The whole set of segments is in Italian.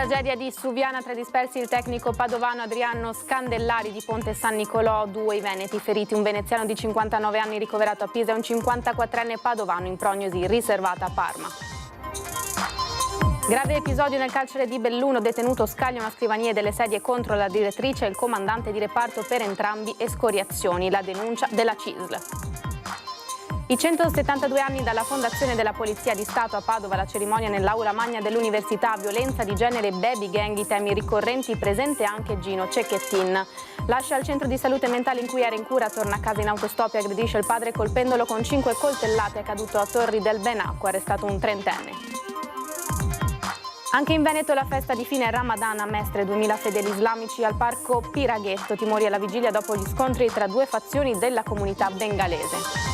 Tragedia di Suviana, 3 dispersi, il tecnico padovano Adriano Scandellari di Ponte San Nicolò, 2 i veneti feriti, un veneziano di 59 anni ricoverato a Pisa e un 54enne padovano in prognosi riservata a Parma. Grave episodio nel carcere di Belluno, detenuto scaglia una scrivania e delle sedie contro la direttrice e il comandante di reparto per entrambi escoriazioni, la denuncia della CISL. I 172 anni dalla fondazione della Polizia di Stato a Padova, la cerimonia nell'aula magna dell'università, violenza di genere, baby gang, i temi ricorrenti, presente anche Gino Cecchettin. Lascia il centro di salute mentale in cui era in cura, torna a casa in autostop e aggredisce il padre colpendolo con 5 coltellate, è caduto a Torri del Benacqua, arrestato un 30enne. Anche in Veneto la festa di fine Ramadan a Mestre, 2000 fedeli islamici al parco Piraghetto, timori alla vigilia dopo gli scontri tra 2 fazioni della comunità bengalese.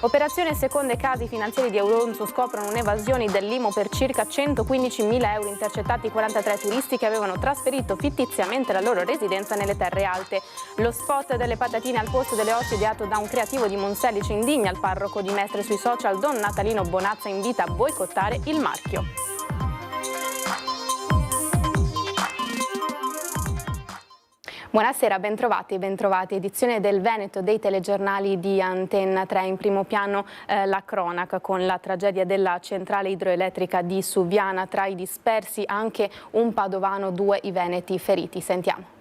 Operazione seconde, casi finanziari di Euronzo scoprono un'evasione dell'IMU per circa 115.000 euro, intercettati 43 turisti che avevano trasferito fittiziamente la loro residenza nelle terre alte. Lo spot delle patatine al posto delle osse ideato da un creativo di Monsellice indigna il parroco di Mestre sui social. Don Natalino Bonazza invita a boicottare il marchio. Buonasera, bentrovati e bentrovati. Edizione del Veneto dei telegiornali di Antenna 3. In primo piano la cronaca con la tragedia della centrale idroelettrica di Suviana. Tra i dispersi anche un padovano, 2 i veneti feriti. Sentiamo.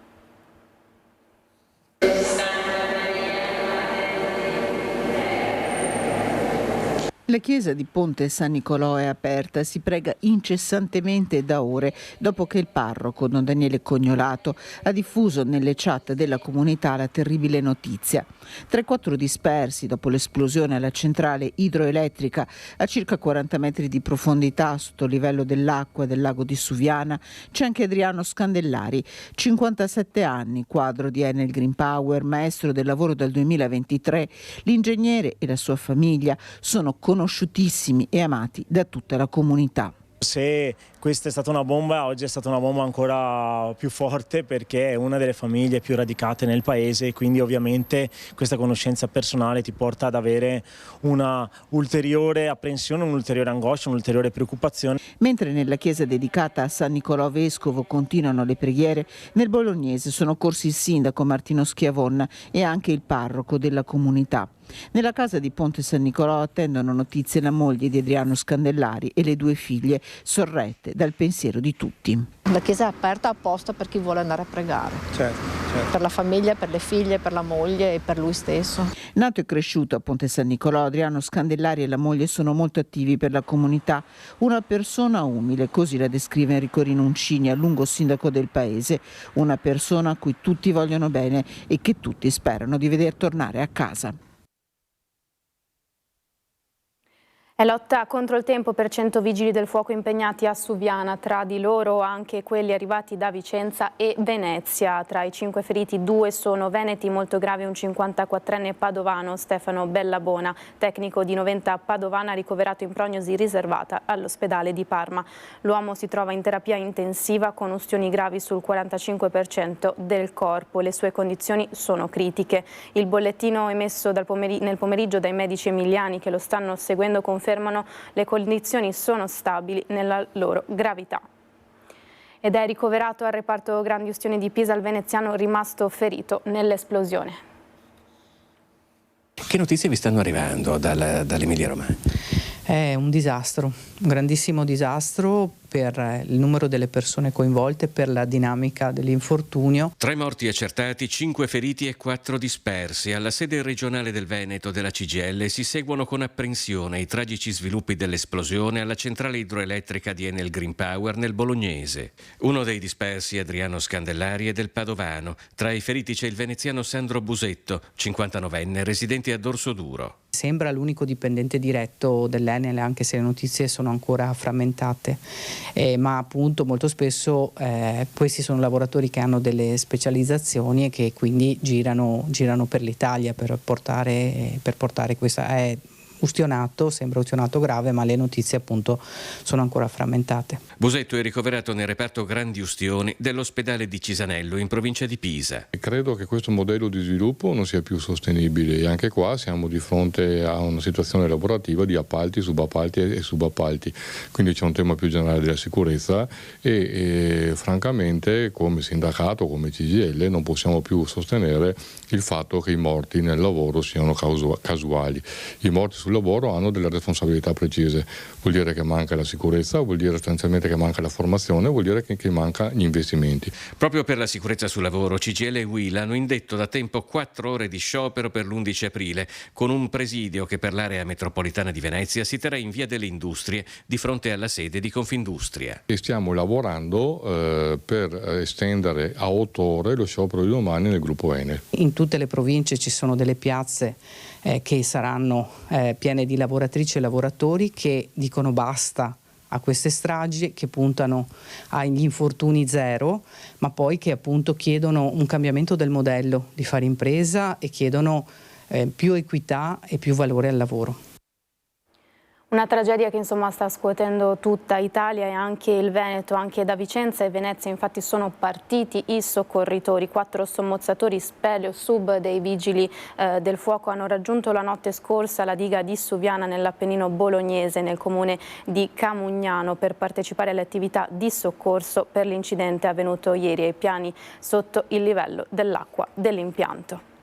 La chiesa di Ponte San Nicolò è aperta, si prega incessantemente da ore dopo che il parroco, Don Daniele Cognolato, ha diffuso nelle chat della comunità la terribile notizia. Tra i 4 dispersi dopo l'esplosione alla centrale idroelettrica a circa 40 metri di profondità sotto il livello dell'acqua del lago di Suviana c'è anche Adriano Scandellari, 57 anni, quadro di Enel Green Power, maestro del lavoro dal 2023. L'ingegnere e la sua famiglia sono conosciutissimi e amati da tutta la comunità. Se questa è stata una bomba, oggi è stata una bomba ancora più forte perché è una delle famiglie più radicate nel paese e quindi ovviamente questa conoscenza personale ti porta ad avere una ulteriore apprensione, un'ulteriore angoscia, un'ulteriore preoccupazione. Mentre nella chiesa dedicata a San Nicolò Vescovo continuano le preghiere, nel Bolognese sono corsi il sindaco Martino Schiavon e anche il parroco della comunità. Nella casa di Ponte San Nicolò attendono notizie la moglie di Adriano Scandellari e le 2 figlie, sorrette dal pensiero di tutti. La chiesa è aperta apposta per chi vuole andare a pregare. Certo. Per la famiglia, per le figlie, per la moglie e per lui stesso. Nato e cresciuto a Ponte San Nicolò, Adriano Scandellari e la moglie sono molto attivi per la comunità. Una persona umile, così la descrive Enrico Rinuncini, a lungo sindaco del paese. Una persona a cui tutti vogliono bene e che tutti sperano di veder tornare a casa. È lotta contro il tempo per 100 vigili del fuoco impegnati a Suviana, tra di loro anche quelli arrivati da Vicenza e Venezia. Tra i 5 feriti 2 sono veneti, molto grave un 54enne padovano, Stefano Bellabona, tecnico di 90 padovana, ricoverato in prognosi riservata all'ospedale di Parma. L'uomo si trova in terapia intensiva con ustioni gravi sul 45% del corpo. Le sue condizioni sono critiche. Il bollettino emesso nel pomeriggio dai medici emiliani che lo stanno seguendo confermano le condizioni sono stabili nella loro gravità. Ed è ricoverato al reparto grandi ustioni di Pisa il veneziano rimasto ferito nell'esplosione. Che notizie vi stanno arrivando dall'Emilia Romagna? È un disastro, un grandissimo disastro per il numero delle persone coinvolte, per la dinamica dell'infortunio. 3 morti accertati, 5 feriti e 4 dispersi. Alla sede regionale del Veneto della CGIL si seguono con apprensione i tragici sviluppi dell'esplosione alla centrale idroelettrica di Enel Green Power nel Bolognese. Uno dei dispersi, Adriano Scandellari, è del padovano. Tra i feriti c'è il veneziano Sandro Busetto, 59enne, residente a Dorsoduro. Sembra l'unico dipendente diretto dell'Enel, anche se le notizie sono ancora frammentate, ma appunto molto spesso questi sono lavoratori che hanno delle specializzazioni e che quindi girano per l'Italia per portare questa. È ustionato, sembra ustionato grave, ma le notizie appunto sono ancora frammentate. Busetto è ricoverato nel reparto grandi ustioni dell'ospedale di Cisanello in provincia di Pisa. Credo che questo modello di sviluppo non sia più sostenibile e anche qua siamo di fronte a una situazione lavorativa di appalti, subappalti e subappalti, quindi c'è un tema più generale della sicurezza e francamente come sindacato, come CGIL non possiamo più sostenere il fatto che i morti nel lavoro siano casuali. I morti sul lavoro hanno delle responsabilità precise, vuol dire che manca la sicurezza, vuol dire sostanzialmente che manca la formazione, vuol dire che manca gli investimenti. Proprio per la sicurezza sul lavoro, CGIL e UIL hanno indetto da tempo 4 ore di sciopero per l'11 aprile, con un presidio che per l'area metropolitana di Venezia si terrà in via delle Industrie, di fronte alla sede di Confindustria. E stiamo lavorando per estendere a 8 ore lo sciopero di domani nel gruppo Enel. In tutte le province ci sono delle piazze che saranno piene di lavoratrici e lavoratori che dicono basta a queste stragi, che puntano agli infortuni zero, ma poi che appunto chiedono un cambiamento del modello di fare impresa e chiedono più equità e più valore al lavoro. Una tragedia che insomma sta scuotendo tutta Italia e anche il Veneto. Anche da Vicenza e Venezia infatti sono partiti i soccorritori. 4 sommozzatori Speleo Sub dei vigili del fuoco hanno raggiunto la notte scorsa la diga di Suviana nell'Appennino bolognese, nel comune di Camugnano, per partecipare alle attività di soccorso per l'incidente avvenuto ieri ai piani sotto il livello dell'acqua dell'impianto.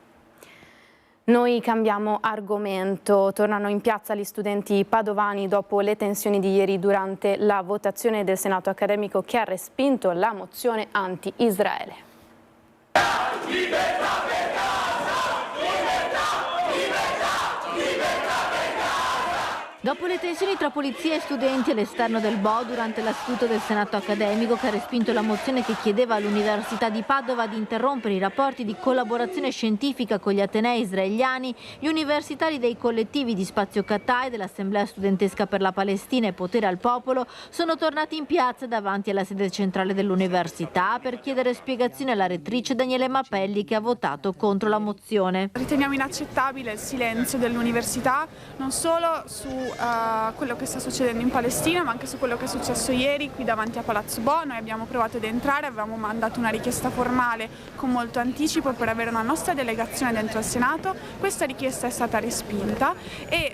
Noi cambiamo argomento, tornano in piazza gli studenti padovani dopo le tensioni di ieri durante la votazione del Senato accademico che ha respinto la mozione anti-Israele. Dopo le tensioni tra polizia e studenti all'esterno del BO durante la seduta del Senato accademico che ha respinto la mozione che chiedeva all'Università di Padova di interrompere i rapporti di collaborazione scientifica con gli atenei israeliani, gli universitari dei collettivi di Spazio Cattai, dell'Assemblea Studentesca per la Palestina e Potere al Popolo sono tornati in piazza davanti alla sede centrale dell'università per chiedere spiegazioni alla rettrice Daniele Mapelli, che ha votato contro la mozione. Riteniamo inaccettabile il silenzio dell'università, non solo su quello che sta succedendo in Palestina, ma anche su quello che è successo ieri qui davanti a Palazzo Bo. Noi abbiamo provato ad entrare, avevamo mandato una richiesta formale con molto anticipo per avere una nostra delegazione dentro al Senato. Questa richiesta è stata respinta e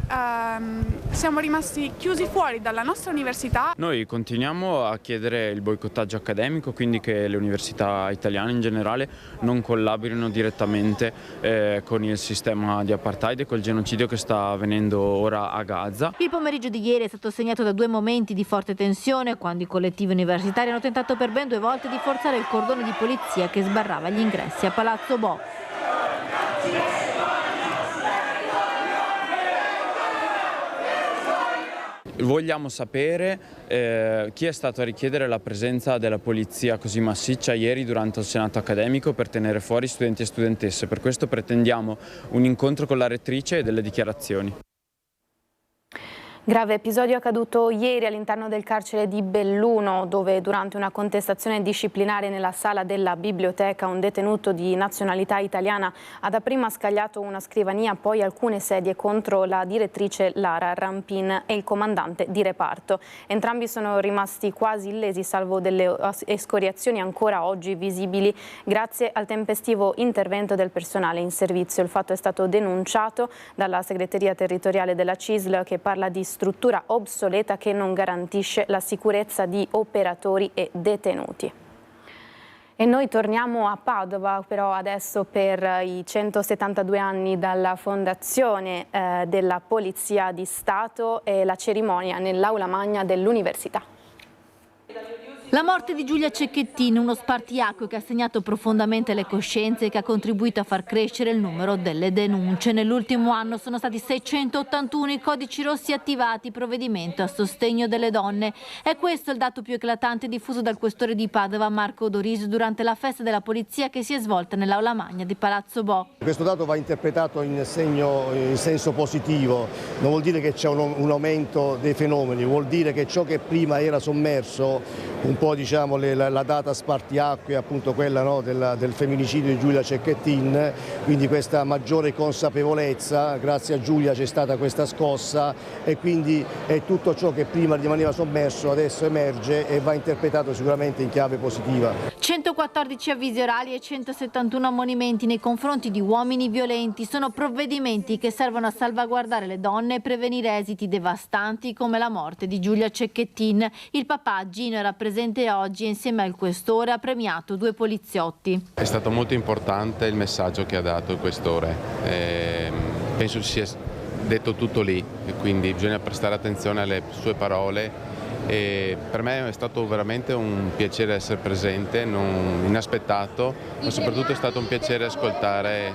siamo rimasti chiusi fuori dalla nostra università. Noi continuiamo a chiedere il boicottaggio accademico, quindi che le università italiane in generale non collaborino direttamente con il sistema di apartheid e col genocidio che sta avvenendo ora a Gaza. Il pomeriggio di ieri è stato segnato da 2 momenti di forte tensione, quando i collettivi universitari hanno tentato per ben 2 volte di forzare il cordone di polizia che sbarrava gli ingressi a Palazzo Bo. Vogliamo sapere chi è stato a richiedere la presenza della polizia così massiccia ieri durante il Senato accademico per tenere fuori studenti e studentesse. Per questo pretendiamo un incontro con la rettrice e delle dichiarazioni. Grave episodio accaduto ieri all'interno del carcere di Belluno, dove durante una contestazione disciplinare nella sala della biblioteca un detenuto di nazionalità italiana ha dapprima scagliato una scrivania, poi alcune sedie contro la direttrice Lara Rampin e il comandante di reparto. Entrambi sono rimasti quasi illesi, salvo delle escoriazioni ancora oggi visibili grazie al tempestivo intervento del personale in servizio. Il fatto è stato denunciato dalla segreteria territoriale della CISL, che parla di struttura obsoleta che non garantisce la sicurezza di operatori e detenuti. E noi torniamo a Padova però adesso per i 172 anni dalla fondazione della Polizia di Stato e la cerimonia nell'aula magna dell'università. La morte di Giulia Cecchettin, uno spartiacque che ha segnato profondamente le coscienze e che ha contribuito a far crescere il numero delle denunce. Nell'ultimo anno sono stati 681 i codici rossi attivati, provvedimento a sostegno delle donne. È questo il dato più eclatante diffuso dal questore di Padova, Marco Dorisio, durante la festa della polizia che si è svolta nell'aula magna di Palazzo Bo. Questo dato va interpretato in senso positivo, non vuol dire che c'è un aumento dei fenomeni, vuol dire che ciò che prima era sommerso un po' diciamo, la data spartiacque, appunto quella, no, del femminicidio di Giulia Cecchettin, quindi questa maggiore consapevolezza, grazie a Giulia c'è stata questa scossa e quindi è tutto ciò che prima rimaneva sommerso adesso emerge e va interpretato sicuramente in chiave positiva. 114 avvisi orali e 171 ammonimenti nei confronti di uomini violenti sono provvedimenti che servono a salvaguardare le donne e prevenire esiti devastanti come la morte di Giulia Cecchettin. Il papà Gino era presente oggi e insieme al questore ha premiato 2 poliziotti. È stato molto importante il messaggio che ha dato il questore, penso ci sia detto tutto lì, quindi bisogna prestare attenzione alle sue parole. E per me è stato veramente un piacere essere presente, non inaspettato, ma soprattutto è stato un piacere ascoltare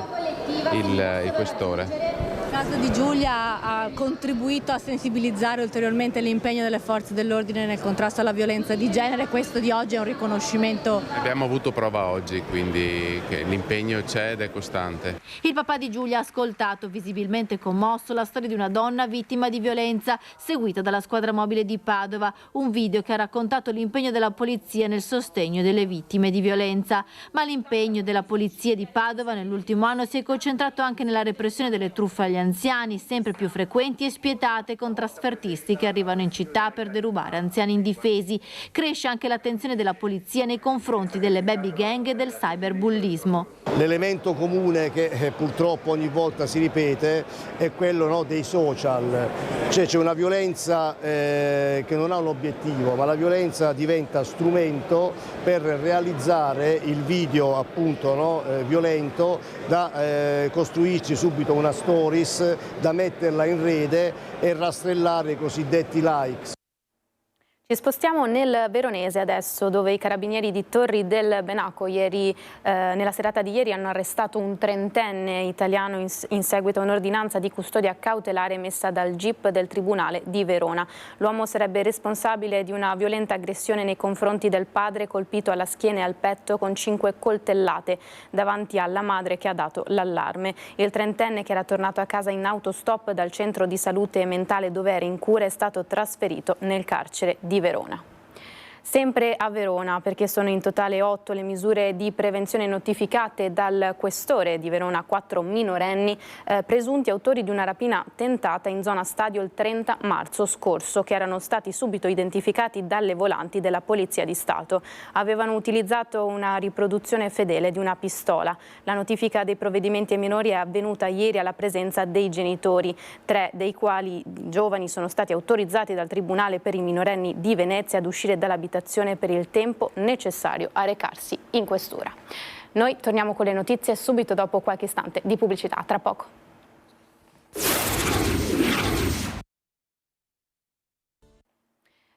il questore. Il caso di Giulia ha contribuito a sensibilizzare ulteriormente l'impegno delle forze dell'ordine nel contrasto alla violenza di genere. Questo di oggi è un riconoscimento. Abbiamo avuto prova oggi, quindi che l'impegno c'è ed è costante. Il papà di Giulia ha ascoltato, visibilmente commosso, la storia di una donna vittima di violenza seguita dalla squadra mobile di Padova, un video che ha raccontato l'impegno della polizia nel sostegno delle vittime di violenza. Ma l'impegno della polizia di Padova nell'ultimo anno si è concentrato anche nella repressione delle truffe agli anziani, sempre più frequenti e spietate, con trasfertisti che arrivano in città per derubare anziani indifesi. Cresce anche l'attenzione della polizia nei confronti delle baby gang e del cyberbullismo. L'elemento comune che purtroppo ogni volta si ripete è quello, no, dei social, cioè c'è una violenza che non ha un obiettivo, ma la violenza diventa strumento per realizzare il video appunto, no, violento, da costruirci subito una stories, da metterla in rete e rastrellare i cosiddetti likes. Ci spostiamo nel Veronese adesso, dove i carabinieri di Torri del Benaco nella serata di ieri hanno arrestato un 30enne italiano in seguito a un'ordinanza di custodia cautelare emessa dal GIP del Tribunale di Verona. L'uomo sarebbe responsabile di una violenta aggressione nei confronti del padre, colpito alla schiena e al petto con 5 coltellate davanti alla madre che ha dato l'allarme. Il 30enne, che era tornato a casa in autostop dal centro di salute mentale dove era in cura, è stato trasferito nel carcere di Verona. Sempre a Verona, perché sono in totale 8 le misure di prevenzione notificate dal questore di Verona a 4 minorenni presunti autori di una rapina tentata in zona stadio il 30 marzo scorso, che erano stati subito identificati dalle volanti della Polizia di Stato. Avevano utilizzato una riproduzione fedele di una pistola. La notifica dei provvedimenti ai minori è avvenuta ieri alla presenza dei genitori, 3 dei quali giovani sono stati autorizzati dal Tribunale per i minorenni di Venezia ad uscire dall'abitazione per il tempo necessario a recarsi in questura. Noi torniamo con le notizie subito dopo qualche istante di pubblicità. Tra poco.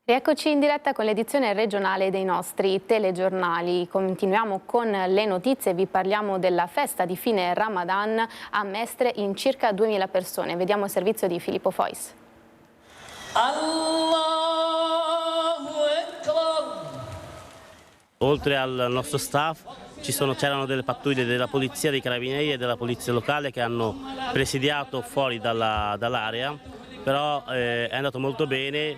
Rieccoci in diretta con l'edizione regionale dei nostri telegiornali. Continuiamo con le notizie, vi parliamo della festa di fine Ramadan a Mestre in circa 2000 persone. Vediamo il servizio di Filippo Fois. Oltre al nostro staff c'erano delle pattuglie della polizia, dei carabinieri e della polizia locale che hanno presidiato fuori dall'area, però è andato molto bene.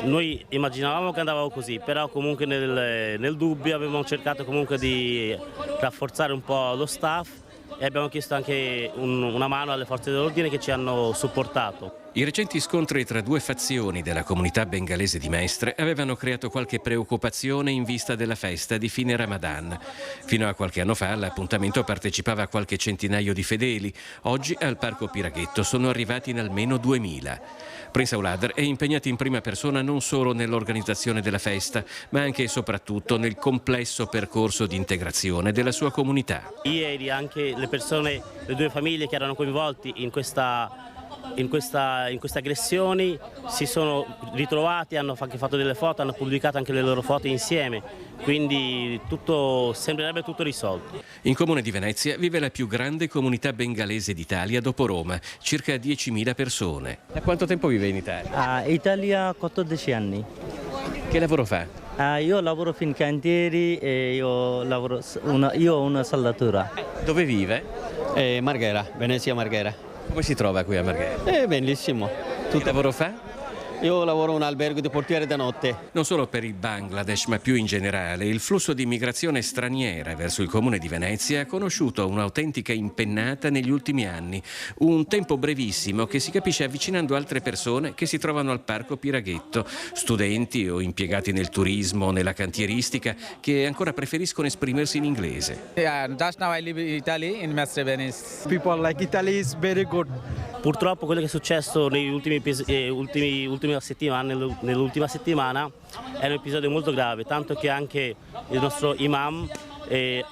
Noi immaginavamo che andava così, però comunque nel dubbio abbiamo cercato comunque di rafforzare un po' lo staff e abbiamo chiesto anche una mano alle forze dell'ordine che ci hanno supportato. I recenti scontri tra 2 fazioni della comunità bengalese di Mestre avevano creato qualche preoccupazione in vista della festa di fine Ramadan. Fino a qualche anno fa all'appuntamento partecipava qualche centinaio di fedeli. Oggi al Parco Piraghetto sono arrivati in almeno 2000. Prince Aulader è impegnato in prima persona non solo nell'organizzazione della festa, ma anche e soprattutto nel complesso percorso di integrazione della sua comunità. Ieri anche le 2 famiglie che erano coinvolti in queste aggressioni si sono ritrovati, hanno anche fatto delle foto, hanno pubblicato anche le loro foto insieme, quindi sembrerebbe tutto risolto. In Comune di Venezia vive la più grande comunità bengalese d'Italia dopo Roma, circa 10.000 persone. Da quanto tempo vive in Italia? Italia 14 anni. Che lavoro fa? Io lavoro in cantieri e io ho una saldatura. Dove vive? Marghera, Venezia Marghera. Come si trova qui a Marghera? Benissimo. Che lavoro fa? Io lavoro in un albergo di portiere da notte. Non solo per il Bangladesh, ma più in generale, il flusso di immigrazione straniera verso il comune di Venezia ha conosciuto un'autentica impennata negli ultimi anni. Un tempo brevissimo che si capisce avvicinando altre persone che si trovano al parco Piraghetto, studenti o impiegati nel turismo o nella cantieristica che ancora preferiscono esprimersi in inglese. Just now I live in Italy, in Mestre Venice. People like Italy is very good. Purtroppo quello che è successo nell'ultima settimana è un episodio molto grave, tanto che anche il nostro imam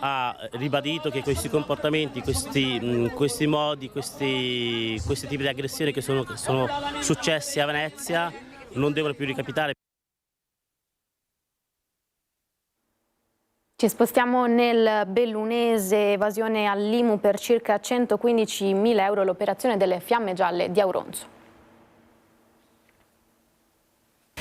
ha ribadito che questi comportamenti, questi modi, questi tipi di aggressioni che sono successi a Venezia non devono più ricapitare. Ci spostiamo nel bellunese, evasione all'IMU per circa 115.000 euro, l'operazione delle Fiamme Gialle di Auronzo.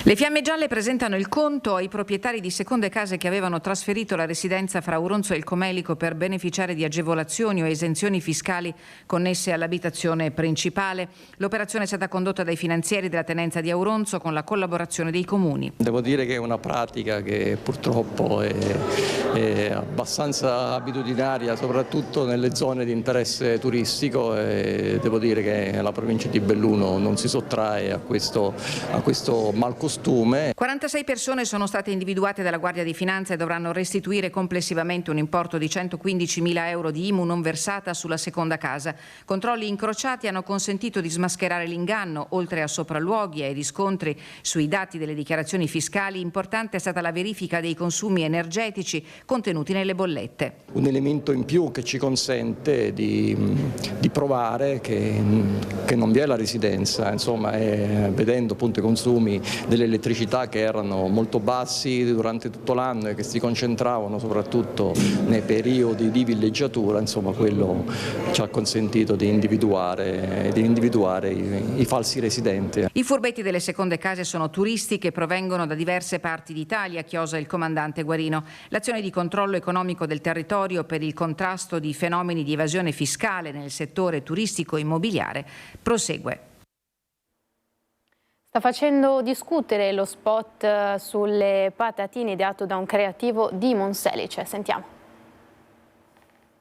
Le Fiamme Gialle presentano il conto ai proprietari di seconde case che avevano trasferito la residenza fra Auronzo e il Comelico per beneficiare di agevolazioni o esenzioni fiscali connesse all'abitazione principale. L'operazione è stata condotta dai finanzieri della tenenza di Auronzo con la collaborazione dei comuni. Devo dire che è una pratica che purtroppo è abbastanza abitudinaria, soprattutto nelle zone di interesse turistico, e devo dire che la provincia di Belluno non si sottrae a questo malcostume. 46 persone sono state individuate dalla Guardia di Finanza e dovranno restituire complessivamente un importo di 115.000 euro di IMU non versata sulla seconda casa. Controlli incrociati hanno consentito di smascherare l'inganno. Oltre a sopralluoghi e riscontri sui dati delle dichiarazioni fiscali, importante è stata la verifica dei consumi energetici contenuti nelle bollette. Un elemento in più che ci consente di provare che non vi è la residenza, insomma, vedendo appunto i consumi dell'elettricità che erano molto bassi durante tutto l'anno e che si concentravano soprattutto nei periodi di villeggiatura, insomma quello ci ha consentito di individuare i falsi residenti. I furbetti delle seconde case sono turisti che provengono da diverse parti d'Italia, chiosa il comandante Guarino. L'azione di controllo economico del territorio per il contrasto di fenomeni di evasione fiscale nel settore turistico immobiliare prosegue. Sta facendo discutere lo spot sulle patatine ideato da un creativo di Monselice. Sentiamo.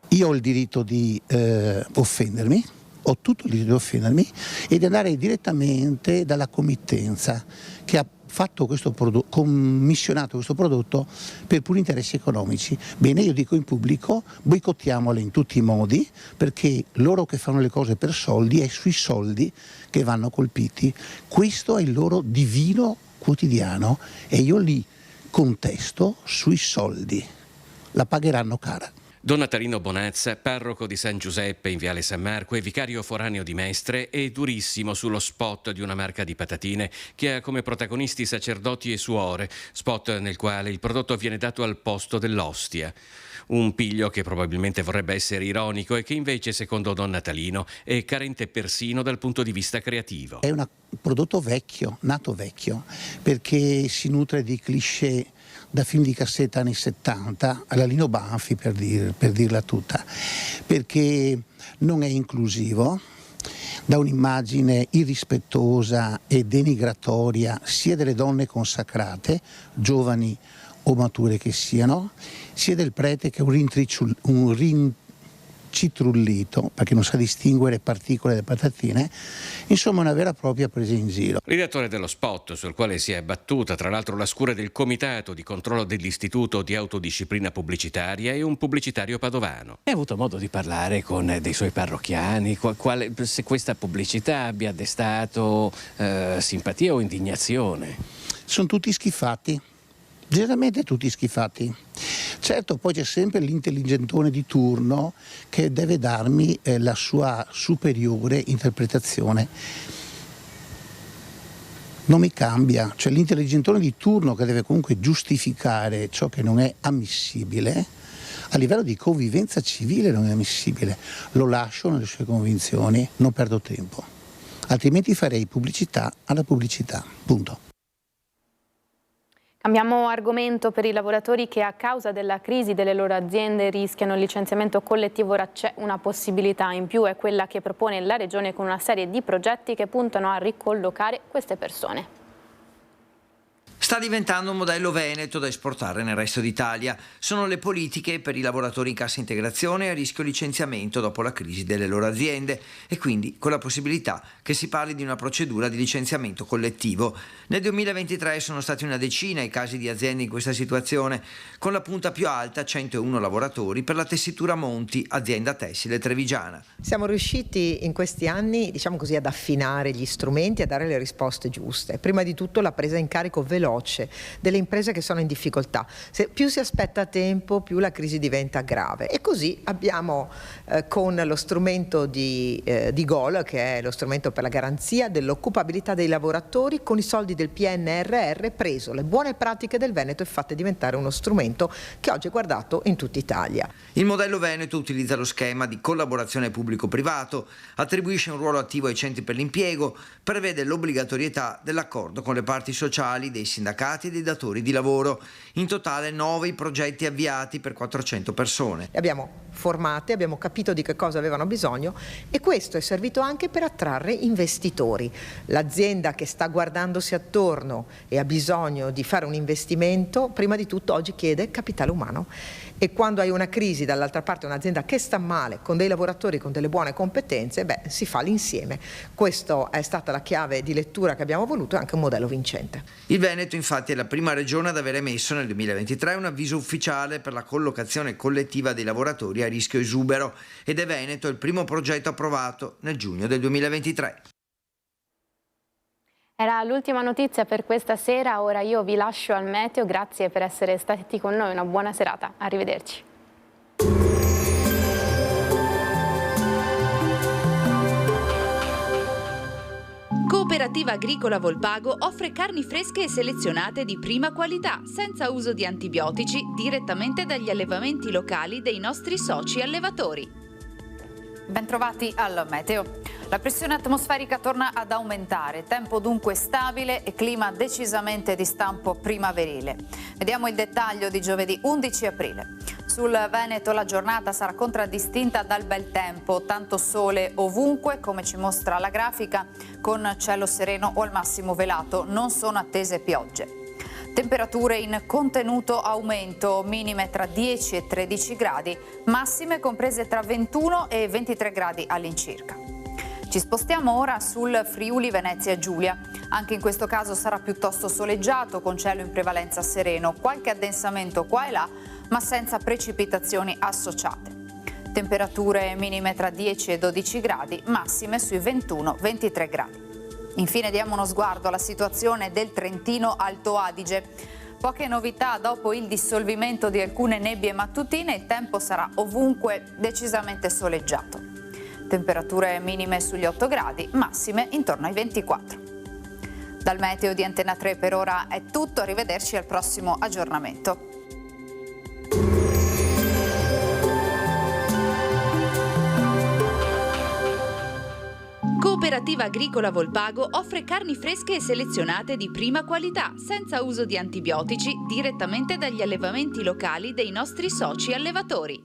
Io ho il diritto di offendermi, ho tutto il diritto di offendermi e di andare direttamente dalla committenza che ha fatto questo prodotto, commissionato questo prodotto per puri interessi economici. Bene, io dico in pubblico, boicottiamole in tutti i modi, perché loro che fanno le cose per soldi è sui soldi che vanno colpiti. Questo è il loro divino quotidiano e io li contesto sui soldi. La pagheranno cara. Don Natalino Bonazza, parroco di San Giuseppe in Viale San Marco e vicario foraneo di Mestre, è durissimo sullo spot di una marca di patatine che ha come protagonisti sacerdoti e suore, spot nel quale il prodotto viene dato al posto dell'ostia. Un piglio che probabilmente vorrebbe essere ironico e che invece, secondo Don Natalino, è carente persino dal punto di vista creativo. È un prodotto vecchio, nato vecchio, perché si nutre di cliché da film di cassetta anni 70 alla Lino Banfi, per dirla tutta, perché non è inclusivo, dà un'immagine irrispettosa e denigratoria sia delle donne consacrate, giovani o mature che siano, sia del prete che è un rincitrullito, perché non sa distinguere particole da patatine, insomma una vera e propria presa in giro. L'ideatore dello spot, sul quale si è abbattuta tra l'altro la scure del comitato di controllo dell'Istituto di Autodisciplina Pubblicitaria, è un pubblicitario padovano. Hai avuto modo di parlare con dei suoi parrocchiani? Se questa pubblicità abbia destato simpatia o indignazione? Sono tutti schifati. Generalmente tutti schifati. Certo, poi c'è sempre l'intelligentone di turno che deve darmi la sua superiore interpretazione. Non mi cambia, cioè l'intelligentone di turno che deve comunque giustificare ciò che non è ammissibile, a livello di convivenza civile non è ammissibile. Lo lascio nelle sue convinzioni, non perdo tempo. Altrimenti farei pubblicità alla pubblicità, punto. Cambiamo argomento. Per i lavoratori che a causa della crisi delle loro aziende rischiano il licenziamento collettivo. Ora c'è una possibilità in più, è quella che propone la Regione con una serie di progetti che puntano a ricollocare queste persone. Sta diventando un modello veneto da esportare nel resto d'Italia. Sono le politiche per i lavoratori in cassa integrazione a rischio licenziamento dopo la crisi delle loro aziende e quindi con la possibilità che si parli di una procedura di licenziamento collettivo. Nel 2023 sono stati una decina i casi di aziende in questa situazione, con la punta più alta 101 lavoratori per la tessitura Monti, azienda tessile trevigiana. Siamo riusciti in questi anni, diciamo così, ad affinare gli strumenti e a dare le risposte giuste. Prima di tutto la presa in carico veloce delle imprese che sono in difficoltà. Più si aspetta a tempo, più la crisi diventa grave. E così abbiamo con lo strumento di GOL, che è lo strumento per la garanzia dell'occupabilità dei lavoratori, con i soldi del PNRR preso le buone pratiche del Veneto e fatte diventare uno strumento che oggi è guardato in tutta Italia. Il modello Veneto utilizza lo schema di collaborazione pubblico-privato, attribuisce un ruolo attivo ai centri per l'impiego, prevede l'obbligatorietà dell'accordo con le parti sociali, dei sindacati e dei datori di lavoro. In totale 9 i progetti avviati per 400 persone. Le abbiamo formate, abbiamo capito di che cosa avevano bisogno e questo è servito anche per attrarre investitori. L'azienda che sta guardandosi attorno e ha bisogno di fare un investimento, prima di tutto oggi chiede capitale umano. E quando hai una crisi, dall'altra parte un'azienda che sta male, con dei lavoratori con delle buone competenze, si fa l'insieme. Questa è stata la chiave di lettura che abbiamo voluto e anche un modello vincente. Il Veneto infatti è la prima regione ad aver emesso nel 2023 un avviso ufficiale per la collocazione collettiva dei lavoratori a rischio esubero ed è Veneto il primo progetto approvato nel giugno del 2023. Era l'ultima notizia per questa sera, ora io vi lascio al meteo, grazie per essere stati con noi, una buona serata, arrivederci. Cooperativa Agricola Volpago offre carni fresche e selezionate di prima qualità, senza uso di antibiotici, direttamente dagli allevamenti locali dei nostri soci allevatori. Bentrovati al meteo. La pressione atmosferica torna ad aumentare, tempo dunque stabile e clima decisamente di stampo primaverile. Vediamo il dettaglio di giovedì 11 aprile. Sul Veneto la giornata sarà contraddistinta dal bel tempo, tanto sole ovunque, come ci mostra la grafica, con cielo sereno o al massimo velato, non sono attese piogge. Temperature in contenuto aumento, minime tra 10 e 13 gradi, massime comprese tra 21 e 23 gradi all'incirca. Ci spostiamo ora sul Friuli Venezia Giulia. Anche in questo caso sarà piuttosto soleggiato, con cielo in prevalenza sereno, qualche addensamento qua e là, ma senza precipitazioni associate. Temperature minime tra 10 e 12 gradi, massime sui 21-23 gradi. Infine diamo uno sguardo alla situazione del Trentino Alto Adige. Poche novità dopo il dissolvimento di alcune nebbie mattutine, il tempo sarà ovunque decisamente soleggiato. Temperature minime sugli 8 gradi, massime intorno ai 24. Dal meteo di Antena 3 per ora è tutto, arrivederci al prossimo aggiornamento. Cooperativa Agricola Volpago offre carni fresche e selezionate di prima qualità, senza uso di antibiotici, direttamente dagli allevamenti locali dei nostri soci allevatori.